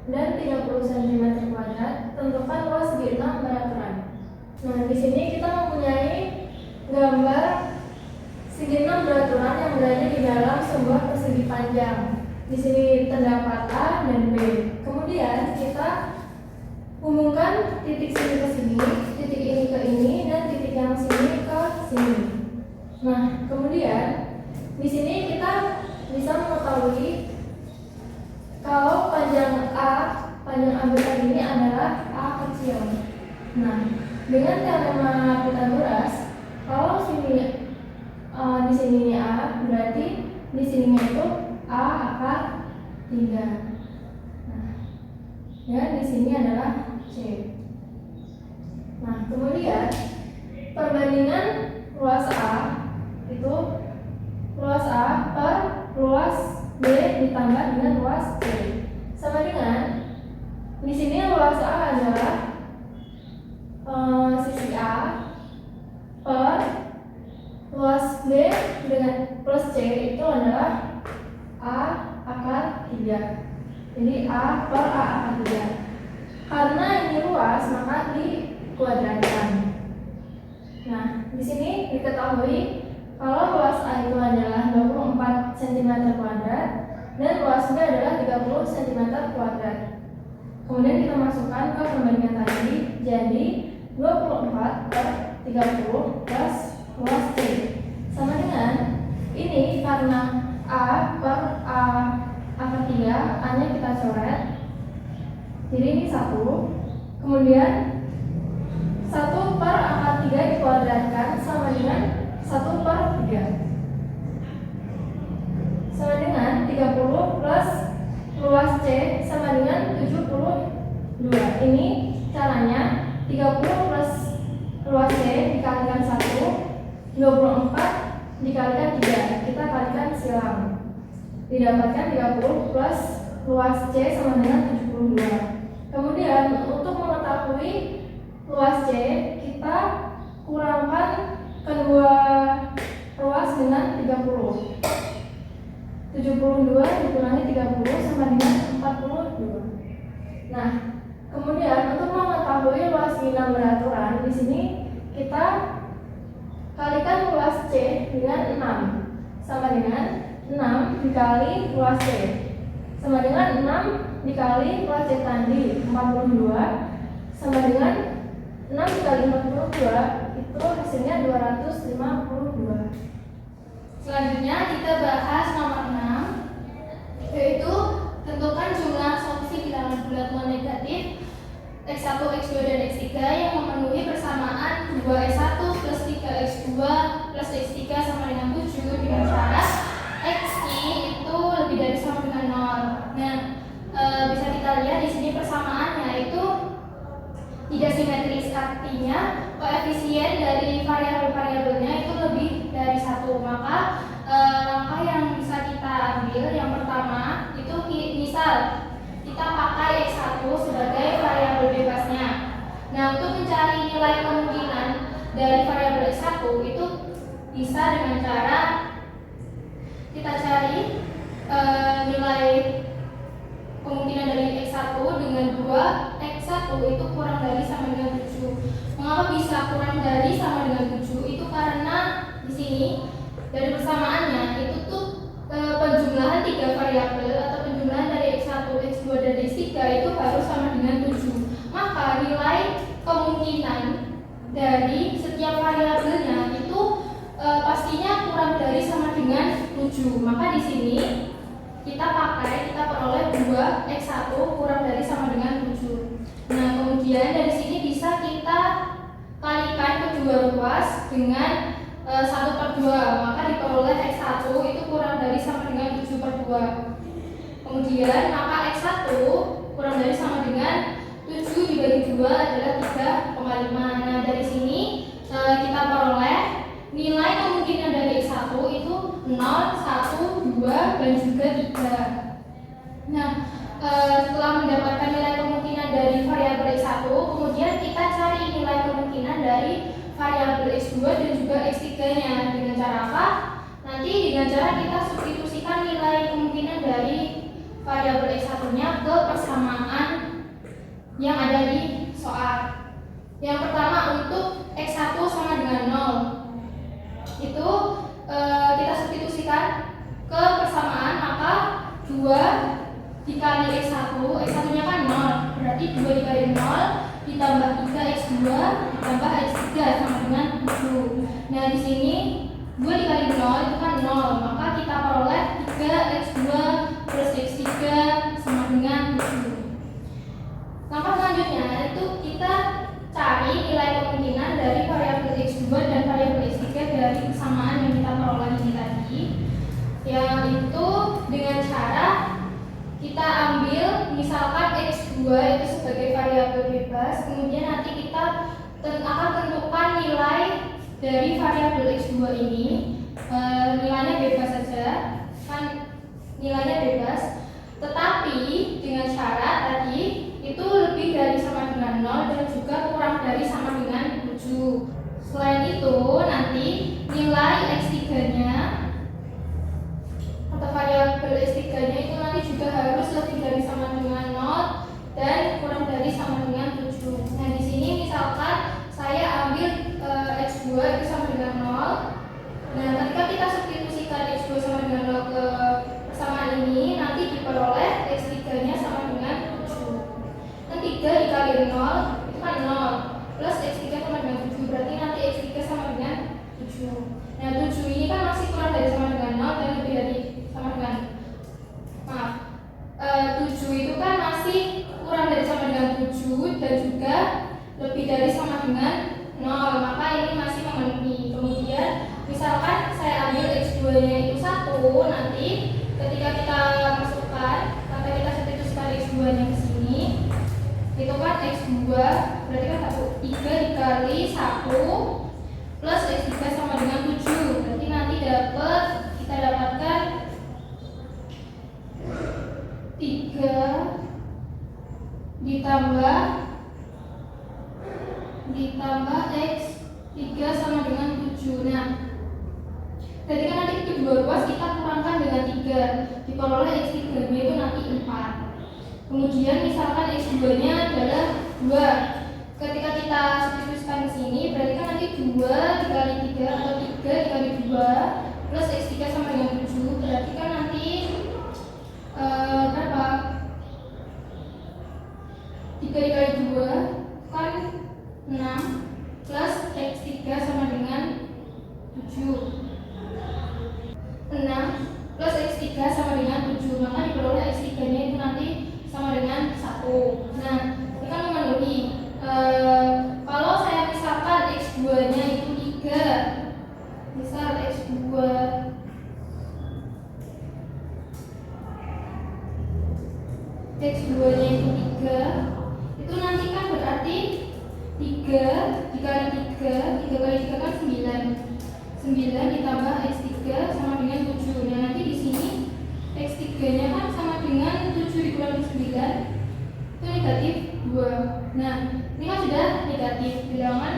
dan 30 cm², tentukan luas segi 6 beraturan. Nah, di sini kita mempunyai gambar segi 6 beraturan yang berada di dalam sebuah persegi panjang. Di sini terdapat A dan B. Kemudian kita hubungkan titik sini ke sini, titik ini ke ini, dan titik yang sini ke sini. Nah, kemudian di sini kita bisa mengetahui kalau panjang AB tadi ini adalah A kecil. Nah, dengan teorema Pythagoras, kalau di sini ini A, berarti di sininya itu A akar 3. Nah, dan di sini adalah C. Nah, kemudian perbandingan luas A itu luas A per luas B ditambah dengan luas C sama dengan di sini luas A adalah sisi A per luas B dengan plus C itu adalah A akar 3. Jadi A per A akar 3. Karena ini luas maka dikuadratkan. Nah, di sini diketahui kalau luas A itu adalah 24 cm² dan luas B adalah 30 cm². Kemudian kita masukkan ke perbandingan tadi, jadi 24 per 30 plus luas C sama dengan ini karena A per A akar 3, A-nya kita coret. Jadi ini 1. Kemudian 1 per akar 3 dikuadratkan sama dengan 1 per 3 sama dengan 30 plus luas C sama dengan 72. Ini caranya 30 plus luas C dikalikan 1, 24 dikalikan 3. Kita kalikan silang. Didapatkan 30 plus luas C sama dengan 72. Kemudian untuk mengetahui luas C, kita kurangkan kedua luas dengan 30. 72 dikurangi 30 sama dengan 42. Nah, kemudian untuk mengetahui luas segi 6 beraturan, di sini kita kalikan luas C dengan 6 sama dengan 6 dikali luas C sama dengan 6 dikali luas C tadi 42 sama dengan 6 dikali 42 itu hasilnya 252. Selanjutnya kita bahas nomor 6, yaitu tentukan jumlah solusi bilangan bulat non negatif X1, X2, dan X3 yang memenuhi persamaan 2x1 plus 3x2 plus x3 sama dengan 7 dengan syarat X-I itu lebih dari sama dengan 0. Nah, bisa kita lihat di sini persamaannya itu tidak simetris, artinya koefisien dari variabel-variabelnya itu lebih dari 1. Maka langkah yang bisa kita ambil yang pertama itu misal kita pakai X1 sebagai variabel bebasnya. Nah, untuk mencari nilai kemungkinan dari variabel X1 itu bisa dengan cara kita cari nilai kemungkinan dari X1 dengan 2, X1 itu kurang dari sama dengan 7. Mengapa bisa kurang dari sama dengan 7? Itu karena di sini dari persamaannya itu tuh penjumlahan 3 variabel atau penjumlahan dari X1, X2, dan X3 itu harus sama dengan 7. Maka nilai kemungkinan dari setiap variabelnya itu pastinya kurang dari sama dengan 7. Maka di sini kita peroleh 2x1 kurang dari sama dengan 7. Nah, kemudian dari sini bisa kita kalikan kedua ruas dengan 1/2, maka diperoleh x1 itu kurang dari sama dengan 7/2. Kemudian maka x1 kurang dari sama dengan 7 dibagi 2 adalah 3,5. Nah, dari sini kita peroleh nilai kemungkinan dari x1 itu 0, 1, 2, dan juga 3. Nah, setelah mendapatkan nilai kemungkinan dari variabel x1, kemudian kita cari nilai kemungkinan dari variabel x2 dan juga x3-nya. Dengan cara apa? Nanti dengan cara kita substitusikan nilai kemungkinan dari variabel X1-nya ke persamaan yang ada di soal. Yang pertama untuk X1 sama dengan 0. Itu kita substitusikan ke persamaan, maka 2 dikali X1, X1-nya kan 0, berarti 2 dikali 0 ditambah 3X2 ditambah X3 sama dengan 7. Nah, di sini 2 dikali 0 itu kan 0, maka kita peroleh 3X2 plus X3 sama dengan 7. Langkah selanjutnya itu kita cari nilai kemungkinan dari variabel X2 dan variabel X3 dari persamaan yang kita peroleh ini tadi, yang itu dengan cara kita ambil misalkan X2 itu sebagai variabel bebas, kemudian nanti kita akan tentukan nilai dari variabel X2 ini, nilainya bebas saja, kan nilainya bebas, tetapi dengan syarat tadi itu lebih dari sama dengan 0 dan juga kurang dari sama dengan 7. Selain itu nanti nilai X3-nya atau variabel X3-nya itu nanti juga harus lebih dari sama dengan 0 dan kurang dari sama dengan 7. Nah, di sini misalkan saya ambil X2 itu sama dengan 0. Nah, ketika kita substitusikan X2 sama dengan 0 ke persamaan ini, nanti diperoleh X3-nya sama dengan 7. Dan 3 dikali 0 itu kan 0 plus X3 sama dengan 7, berarti nanti X3 sama dengan 7. Nah, 7 ini kan masih kurang dari sama dengan 0 dan lebih dari sama dengan 7 itu kan masih kurang dari sama dengan 7 dan juga lebih dari sama dengan 0, maka ini masih memenuhi. Kemudian misalkan saya ambil X2-nya itu 1, nanti ketika kita masukkan, sampai kita substitusikan X2-nya ke sini, itu kan X2 berarti kan 3 dikali 1 plus X3 sama dengan 7, berarti nanti kita dapatkan 3 ditambah X3 sama dengan 7. Nah, ketika nanti kedua ruas kita kurangkan dengan 3, diperoleh X3-nya itu nanti 4. Kemudian misalkan X2-nya adalah 2. Ketika kita substitusikan ke sini, berarti kan nanti 2 dikali 3 atau 3 dikali 2 plus X3 sama dengan 7, berarti kan nanti berapa? 3 dikali 2 kan 6 plus X3 sama dengan 7. 6 plus X3 sama dengan 7, maka diperoleh X3-nya itu nanti sama dengan 1. Nah, ini kan memenuhi. Kalau saya misalkan X2-nya itu 3, misal X2-nya itu 3, itu nanti kan berarti 3 dikali 3 kali 3 kan 9 ditambah X3 sama dengan 7. Nah, nanti di sini X3-nya kan sama dengan 7 dikurangi 9 itu negatif 2. Nah, ini kan sudah negatif, bilangan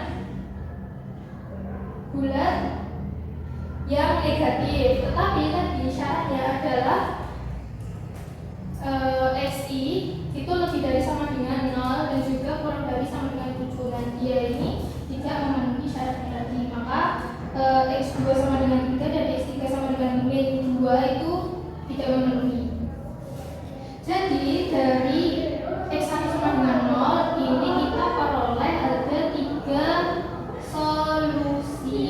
bulat yang negatif, tetapi tadi syaratnya adalah XI itu lebih dari sama dengan 0 dan juga kurang dari sama dengan 7. Dan dia ini tidak memenuhi syarat tadi, maka X2 sama dengan 3 dan X3 sama dengan min 2 itu tidak memenuhi. Jadi dari X1 sama dengan 0 ini kita peroleh ada 3 solusi.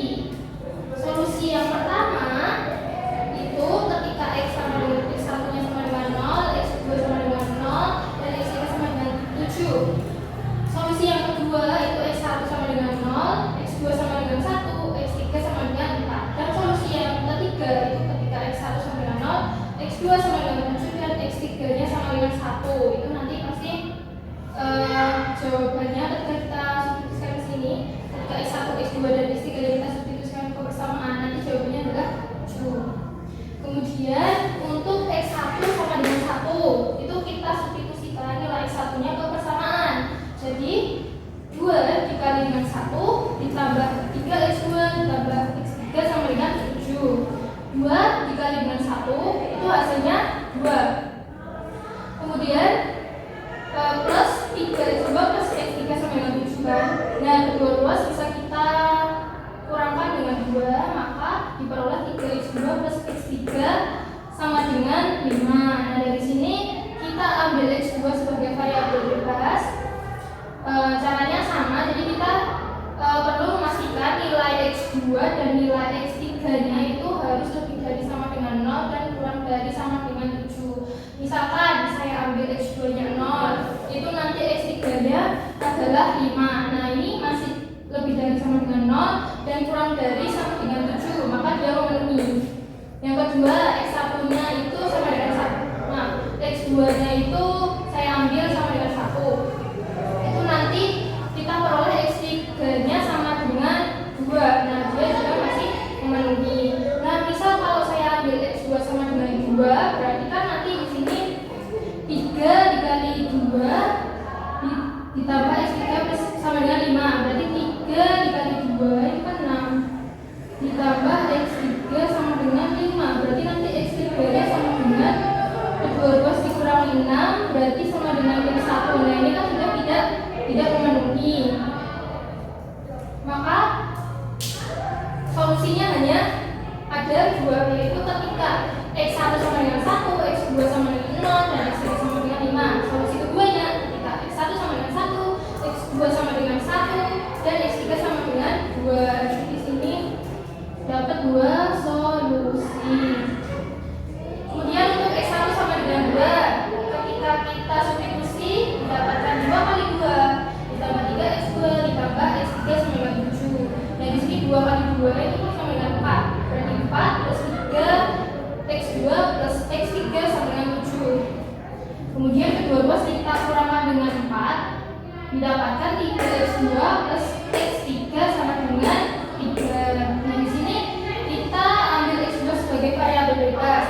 Solusi yang pertama itu ketika X1-nya sama dengan 0, X2 sama dengan 0 dan X3 sama dengan 7. Solusi yang kedua itu X1 sama dengan 0, dan nilai X3 nya itu harus lebih dari sama dengan 0 dan kurang dari sama dengan 7. Misalkan saya ambil X2 nya 0, itu nanti X3 nya adalah 5. Nah ini masih lebih dari sama dengan 0 dan kurang dari sama dengan 7, maka dia memenuhi. Yang kedua, X1 nya itu sama dengan 1. Nah, X2 nya itu saya ambil sama dengan 1. Itu nanti kita peroleh X3 nya sama dengan 2. Nah, dia juga masih memenuhi. Nah, misal kalau saya ambil X2 sama dengan 2, berarti kan nanti di sini 3 dikali 2 ditambah X3 plus sama dengan 5. Berarti 3 dikali 2 itu kan 6. Ditambah X3 sama dengan 5. Berarti nanti X3 nya sama dengan 12 dikurangi 6, berarti sama dengan 1. Nah, ini kan sudah tidak memenuhi. Maka solusinya hanya ada 2, yaitu ketika X1 sama dengan 1, X2 sama dengan 0, dan X3 sama dengan 5. Solusi keduanya ketika X1 sama dengan 1, X2 sama dengan 1, dan X3 sama dengan 2. Jadi di sini dapat 2 solusi. Kemudian untuk X1 sama dengan 2, ketika kita substitusi mendapatkan 2 kali 2 ditambah 3X2 ditambah X3 sama dengan 7. Nah di sini 2 kali 2 itu sama dengan 4. Berarti 4 plus 3X2 plus X3 sama dengan 7. Kemudian kedua ruas kita kurangkan dengan 4, didapatkan 3X2 plus X3 sama dengan 3. Nah di sini kita ambil X2 sebagai variabel bebas.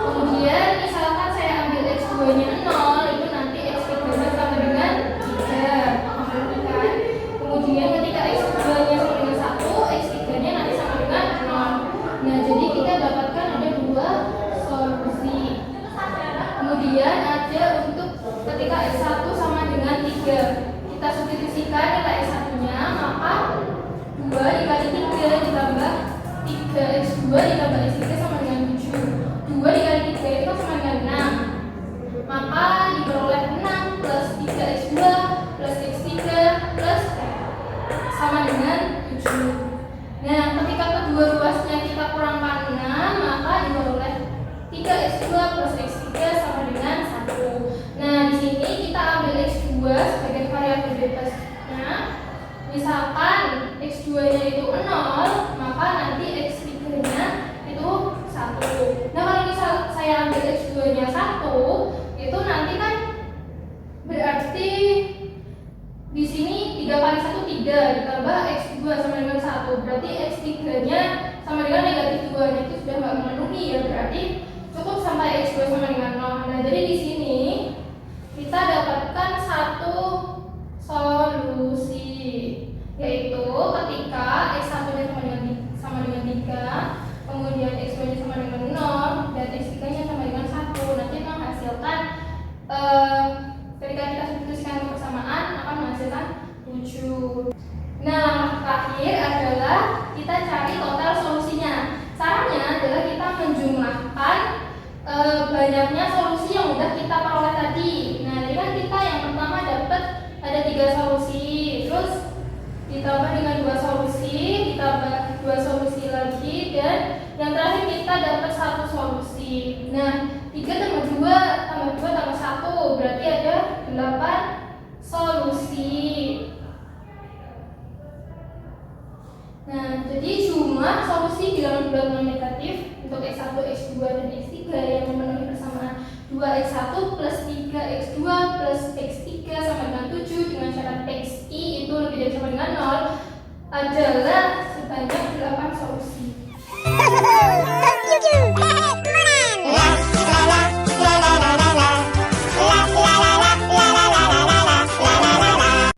Kemudian misalkan saya ambil X2 nya 0, itu nanti X3 nya sama dengan 3. Kemudian ketika X2 nya sama dengan 1, X3 nya nanti sama dengan 0. Nah jadi kita dapatkan ada 2 solusi. Kemudian ada untuk ketika X1 sama dengan 3, kita substitusikan nilai X1 nya, maka 2 dikali 3 ditambah 3X2 ditambah X3 sama dengan 7. 2 dikali 3 itu sama dengan 6. Maka diperoleh 6 plus 3X2 plus X3 plus sama dengan 7. Nah, ketika kedua ruasnya kita kurangkan 6, maka diperoleh 3X2 plus X3 sama dengan 1. Nah, di sini kita ambil X2 sebagai variabel bebasnya. Misalkan X2 nya itu 0, maka nanti X3 nya itu 1. Nah kalau misal saya ambil X2 nya 1, itu nanti kan berarti di sini 3 kali 1 3 ditambah X2 sama dengan 1, berarti X3 nya sama dengan negatif 2. Nah, itu sudah nggak memenuhi ya, berarti cukup sampai X2 sama dengan 0. Nah jadi di sini kita dapatkan satu solusi, yaitu ketika X1 nya sama dengan 3, kemudian X2 nya sama dengan 0, dan X3 nya sama dengan 1. Nanti menghasilkan ketika kita substitusikan kebersamaan akan menghasilkan 7. Nah, terakhir adalah kita cari total solusinya. Caranya adalah kita menjumlahkan banyaknya solusi yang udah kita peroleh tadi. Nah, jadi kan kita yang pertama dapat ada 3 solusi, terus ditambah dengan 2 solusi, ditambah 2 solusi lagi, dan yang terakhir kita dapat 1 solusi. Nah, 3 tambah 2 tambah 2 tambah 1 berarti ada 8 solusi. Nah, jadi jumlah solusi di dalam bilangan negatif untuk X1, X2, dan X3 yang memenuhi persamaan 2X1 plus 3X2 plus X3 sama dengan 7 dengan syarat XI itu lebih dari sama dengan 0 adalah sebanyak 8